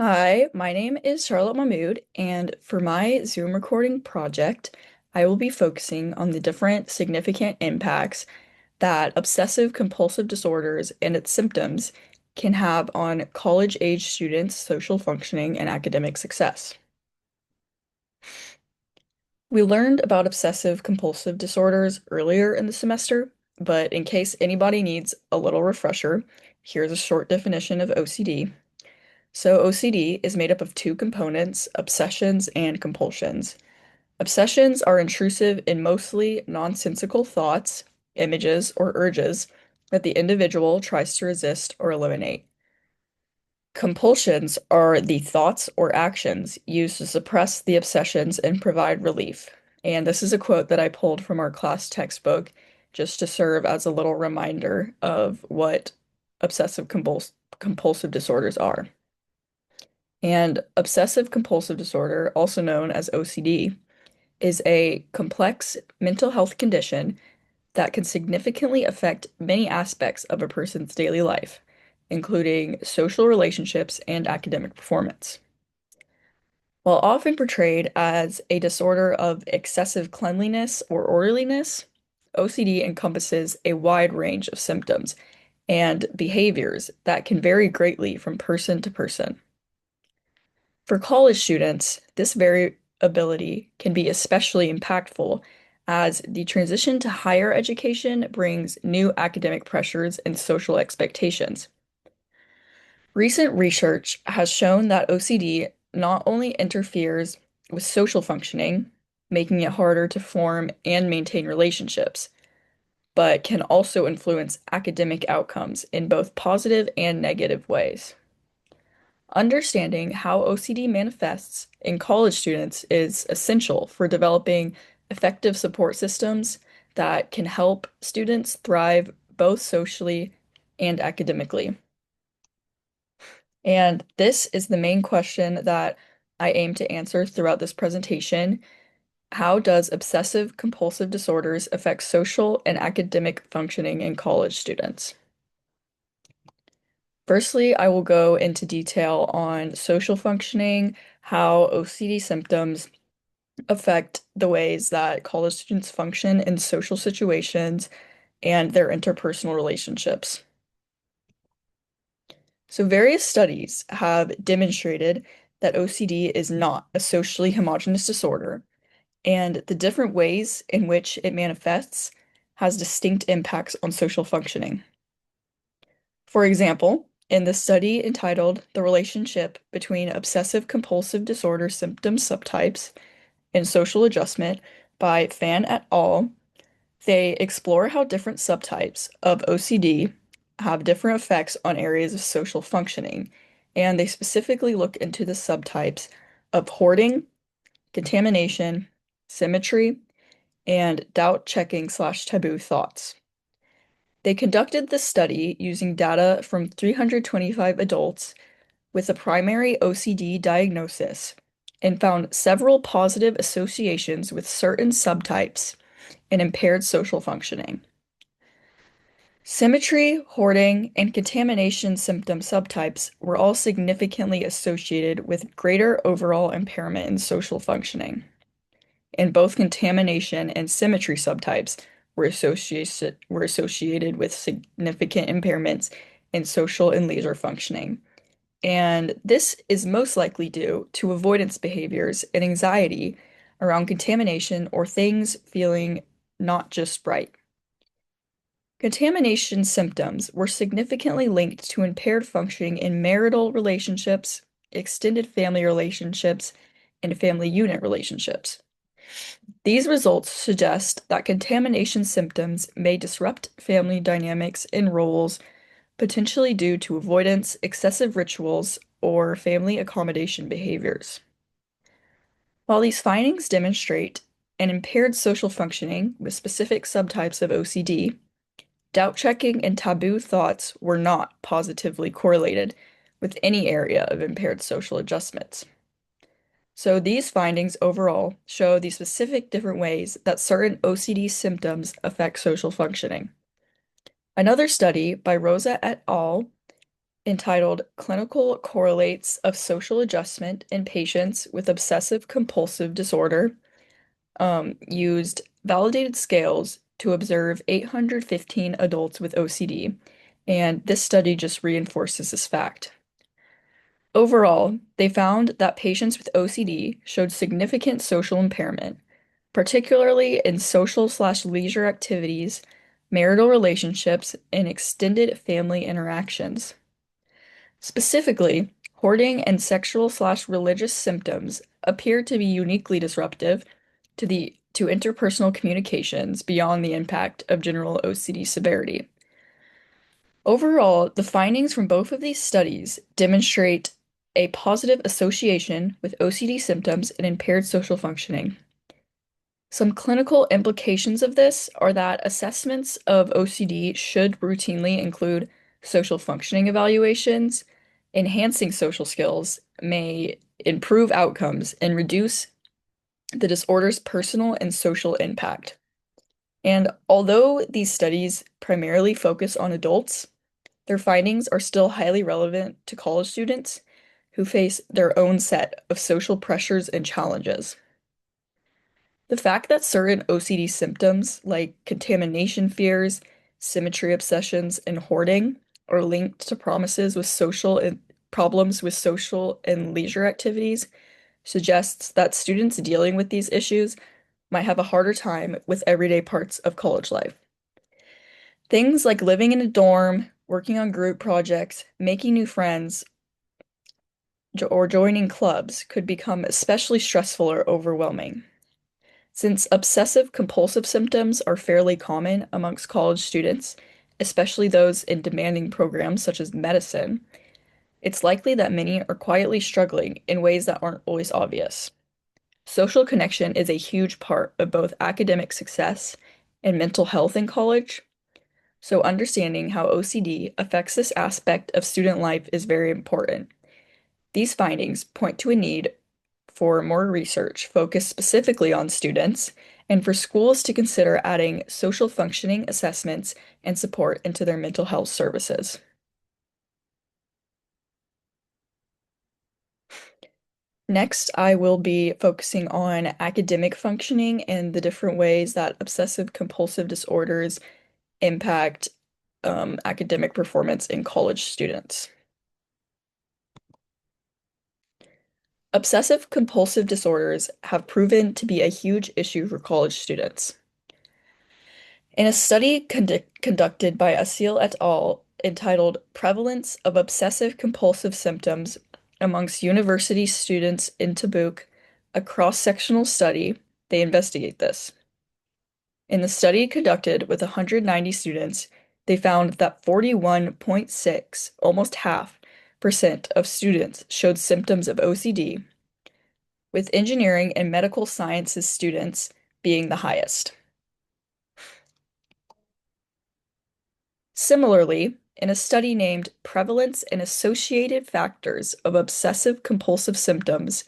Hi, my name is Charlotte Mahmood, and for my Zoom recording project, I will be focusing on the different significant impacts that obsessive compulsive disorders and its symptoms can have on college-age students' social functioning and academic success. We learned about obsessive compulsive disorders earlier in the semester, but in case anybody needs a little refresher, here's a short definition of OCD. So, OCD is made up of two components, obsessions and compulsions. Obsessions are intrusive and mostly nonsensical thoughts, images, or urges that the individual tries to resist or eliminate. Compulsions are the thoughts or actions used to suppress the obsessions and provide relief. And this is a quote that I pulled from our class textbook just to serve as a little reminder of what compulsive disorders are. And obsessive compulsive disorder, also known as OCD, is a complex mental health condition that can significantly affect many aspects of a person's daily life, including social relationships and academic performance. While often portrayed as a disorder of excessive cleanliness or orderliness, OCD encompasses a wide range of symptoms and behaviors that can vary greatly from person to person. For college students, this variability can be especially impactful as the transition to higher education brings new academic pressures and social expectations. Recent research has shown that OCD not only interferes with social functioning, making it harder to form and maintain relationships, but can also influence academic outcomes in both positive and negative ways. Understanding how OCD manifests in college students is essential for developing effective support systems that can help students thrive both socially and academically. And this is the main question that I aim to answer throughout this presentation. How does obsessive compulsive disorders affect social and academic functioning in college students? Firstly, I will go into detail on social functioning, how OCD symptoms affect the ways that college students function in social situations and their interpersonal relationships. So, various studies have demonstrated that OCD is not a socially homogeneous disorder, and the different ways in which it manifests has distinct impacts on social functioning. For example, in the study entitled The Relationship Between Obsessive Compulsive Disorder Symptom Subtypes and Social Adjustment by Fan et al., they explore how different subtypes of OCD have different effects on areas of social functioning, and they specifically look into the subtypes of hoarding, contamination, symmetry, and doubt checking slash taboo thoughts. They conducted this study using data from 325 adults with a primary OCD diagnosis and found several positive associations with certain subtypes and impaired social functioning. Symmetry, hoarding, and contamination symptom subtypes were all significantly associated with greater overall impairment in social functioning. And both contamination and symmetry subtypes were associated with significant impairments in social and leisure functioning. And this is most likely due to avoidance behaviors and anxiety around contamination or things feeling not just right. Contamination symptoms were significantly linked to impaired functioning in marital relationships, extended family relationships, and family unit relationships. These results suggest that contamination symptoms may disrupt family dynamics and roles, potentially due to avoidance, excessive rituals, or family accommodation behaviors. While these findings demonstrate an impaired social functioning with specific subtypes of OCD, doubt checking and taboo thoughts were not positively correlated with any area of impaired social adjustments. So these findings overall show the specific different ways that certain OCD symptoms affect social functioning. Another study by Rosa et al. entitled Clinical Correlates of Social Adjustment in Patients with Obsessive Compulsive Disorder, used validated scales to observe 815 adults with OCD, and this study just reinforces this fact. Overall, they found that patients with OCD showed significant social impairment, particularly in social/leisure activities, marital relationships, and extended family interactions. Specifically, hoarding and sexual/religious symptoms appear to be uniquely disruptive to interpersonal communications beyond the impact of general OCD severity. Overall, the findings from both of these studies demonstrate a positive association with OCD symptoms and impaired social functioning. Some clinical implications of this are that assessments of OCD should routinely include social functioning evaluations. Enhancing social skills may improve outcomes and reduce the disorder's personal and social impact. And although these studies primarily focus on adults, their findings are still highly relevant to college students who face their own set of social pressures and challenges. The fact that certain OCD symptoms like contamination fears, symmetry obsessions, and hoarding are linked to problems with social and leisure activities suggests that students dealing with these issues might have a harder time with everyday parts of college life. Things like living in a dorm, working on group projects, making new friends, or joining clubs could become especially stressful or overwhelming. Since obsessive compulsive symptoms are fairly common amongst college students, especially those in demanding programs such as medicine, it's likely that many are quietly struggling in ways that aren't always obvious. Social connection is a huge part of both academic success and mental health in college, so understanding how OCD affects this aspect of student life is very important. These findings point to a need for more research focused specifically on students and for schools to consider adding social functioning assessments and support into their mental health services. Next, I will be focusing on academic functioning and the different ways that obsessive compulsive disorders impact academic performance in college students. Obsessive compulsive disorders have proven to be a huge issue for college students. In a study conducted by Asil et al. Entitled Prevalence of Obsessive Compulsive Symptoms Amongst University Students in Tabuk, a cross-sectional study, they investigate this. In the study conducted with 190 students, they found that 41.6, almost half, percent of students showed symptoms of OCD, with engineering and medical sciences students being the highest. Similarly, in a study named Prevalence and Associated Factors of Obsessive Compulsive Symptoms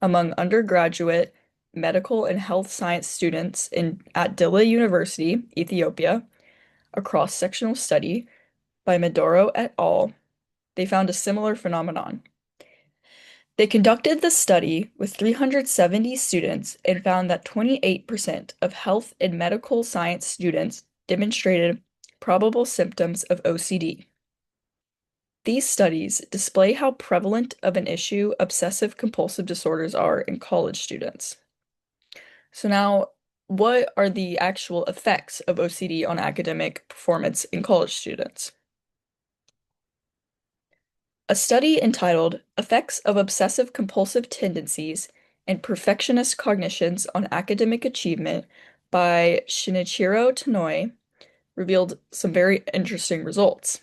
among undergraduate medical and health science students at Dilla University, Ethiopia, a cross-sectional study by Medoro et al., they found a similar phenomenon. They conducted the study with 370 students and found that 28% of health and medical science students demonstrated probable symptoms of OCD. These studies display how prevalent of an issue obsessive compulsive disorders are in college students. So now, what are the actual effects of OCD on academic performance in college students? A study entitled Effects of Obsessive Compulsive Tendencies and Perfectionist Cognitions on Academic Achievement by Shinichiro Tanoi revealed some very interesting results.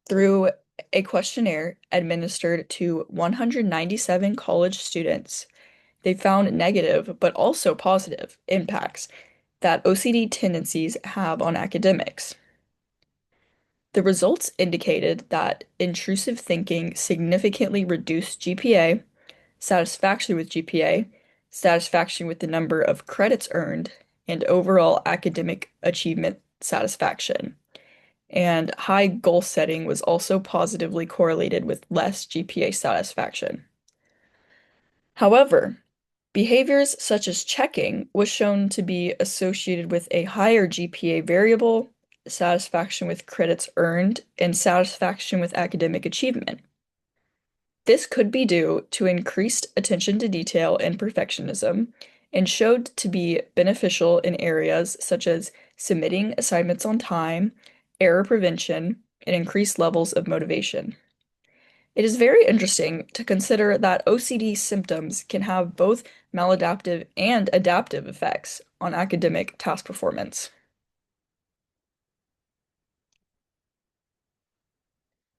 Through a questionnaire administered to 197 college students, they found negative but also positive impacts that OCD tendencies have on academics. The results indicated that intrusive thinking significantly reduced GPA, satisfaction with GPA, satisfaction with the number of credits earned, and overall academic achievement satisfaction. and high goal setting was also positively correlated with less GPA satisfaction. However, behaviors such as checking was shown to be associated with a higher GPA variable, satisfaction with credits earned, and satisfaction with academic achievement. This could be due to increased attention to detail and perfectionism, and showed to be beneficial in areas such as submitting assignments on time, error prevention, and increased levels of motivation. It is very interesting to consider that OCD symptoms can have both maladaptive and adaptive effects on academic task performance.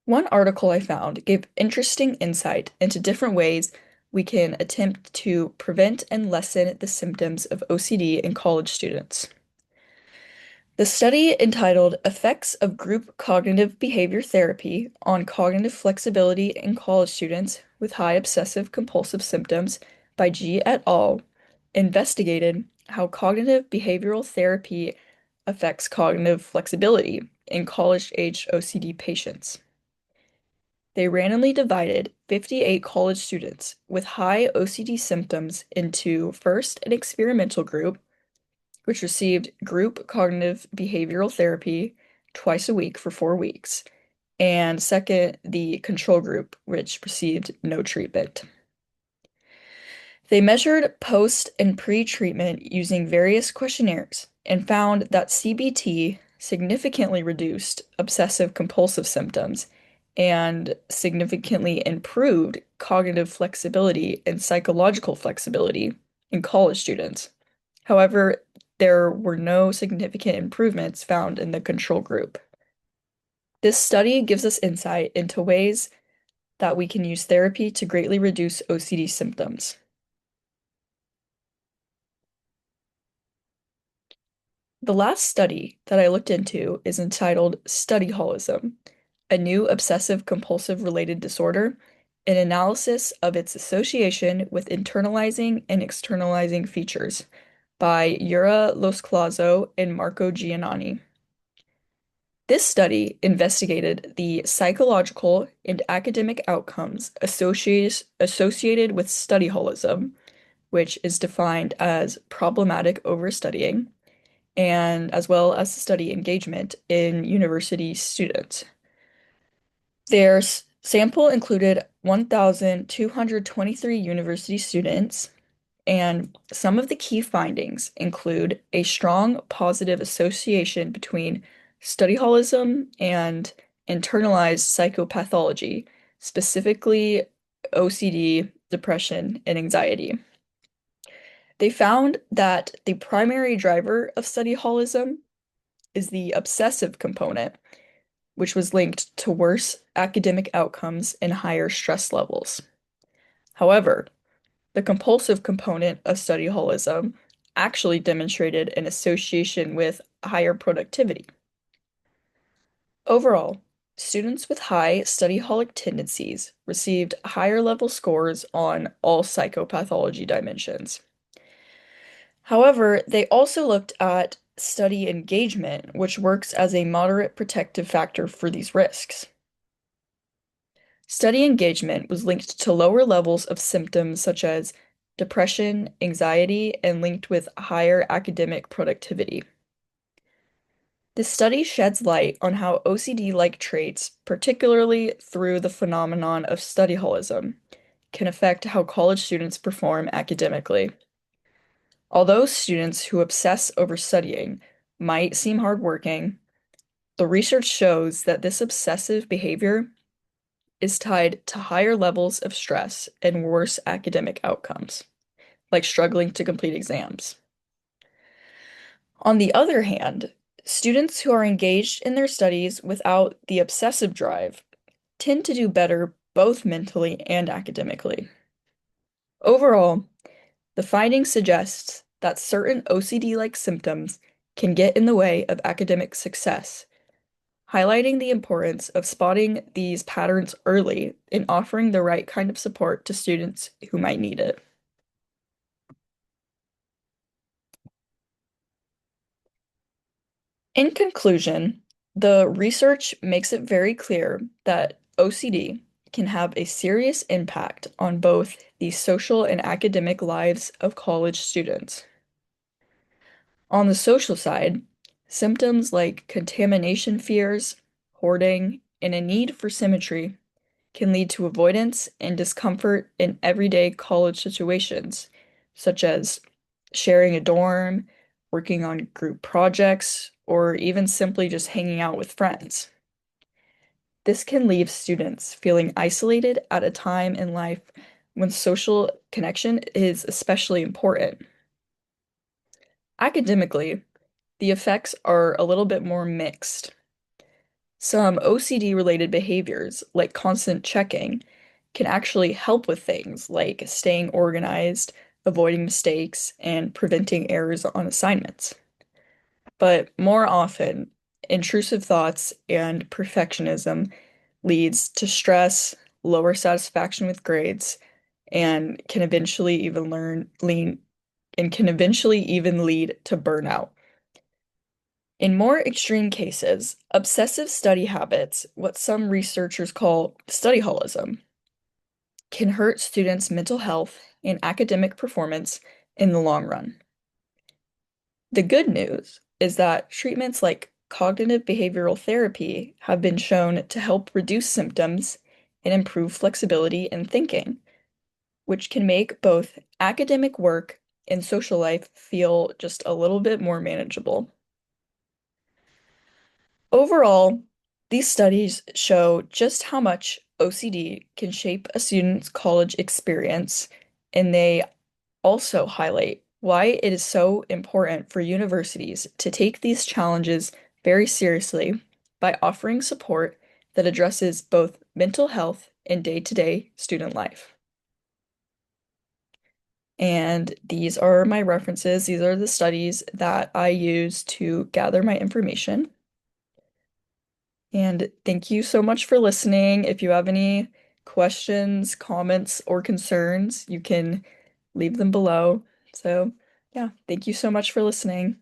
One article I found gave interesting insight into different ways we can attempt to prevent and lessen the symptoms of OCD in college students. The study entitled Effects of Group Cognitive Behavior Therapy on Cognitive Flexibility in College Students with High Obsessive Compulsive Symptoms by G et al. Investigated how cognitive behavioral therapy affects cognitive flexibility in college-aged OCD patients. They randomly divided 58 college students with high OCD symptoms into first an experimental group, which received group cognitive behavioral therapy twice a week for 4 weeks, and second, the control group, which received no treatment. They measured post and pre-treatment using various questionnaires and found that CBT significantly reduced obsessive compulsive symptoms and significantly improved cognitive flexibility and psychological flexibility in college students. However, there were no significant improvements found in the control group. This study gives us insight into ways that we can use therapy to greatly reduce OCD symptoms. The last study that I looked into is entitled Studyholism, a new obsessive compulsive related disorder, an analysis of its association with internalizing and externalizing features by Yura Losclazo and Marco Giannani. This study investigated the psychological and academic outcomes associated with studyholism, which is defined as problematic overstudying, and as well as study engagement in university students. Their sample included 1,223 university students, and some of the key findings include a strong positive association between studyholism and internalized psychopathology, specifically OCD, depression, and anxiety. They found that the primary driver of studyholism is the obsessive component, which was linked to worse academic outcomes and higher stress levels. However, the compulsive component of studyholism actually demonstrated an association with higher productivity. Overall, students with high studyholic tendencies received higher level scores on all psychopathology dimensions. However, they also looked at study engagement, which works as a moderate protective factor for these risks. Study engagement was linked to lower levels of symptoms such as depression, anxiety, and linked with higher academic productivity. This study sheds light on how OCD-like traits, particularly through the phenomenon of studyholism, can affect how college students perform academically. Although students who obsess over studying might seem hardworking, the research shows that this obsessive behavior is tied to higher levels of stress and worse academic outcomes, like struggling to complete exams. On the other hand, students who are engaged in their studies without the obsessive drive tend to do better both mentally and academically. Overall, the finding suggests that certain OCD-like symptoms can get in the way of academic success, highlighting the importance of spotting these patterns early and offering the right kind of support to students who might need it. In conclusion, The research makes it very clear that OCD can have a serious impact on both the social and academic lives of college students. On the social side, symptoms like contamination fears, hoarding, and a need for symmetry can lead to avoidance and discomfort in everyday college situations, such as sharing a dorm, working on group projects, or even simply just hanging out with friends. This can leave students feeling isolated at a time in life when social connection is especially important. Academically, the effects are a little bit more mixed. Some OCD related behaviors, like constant checking, can actually help with things like staying organized, avoiding mistakes, and preventing errors on assignments. But more often, intrusive thoughts and perfectionism leads to stress, lower satisfaction with grades, and can eventually even lead to burnout. In more extreme cases, obsessive study habits, what some researchers call studyholism, can hurt students' mental health and academic performance in the long run. The good news is that treatments like cognitive behavioral therapy have been shown to help reduce symptoms and improve flexibility in thinking, which can make both academic work and social life feel just a little bit more manageable. Overall, these studies show just how much OCD can shape a student's college experience, and they also highlight why it is so important for universities to take these challenges very seriously by offering support that addresses both mental health and day-to-day student life. And these are my references. These are the studies that I use to gather my information. And thank you so much for listening. If you have any questions, comments, or concerns, you can leave them below. So, yeah, thank you so much for listening.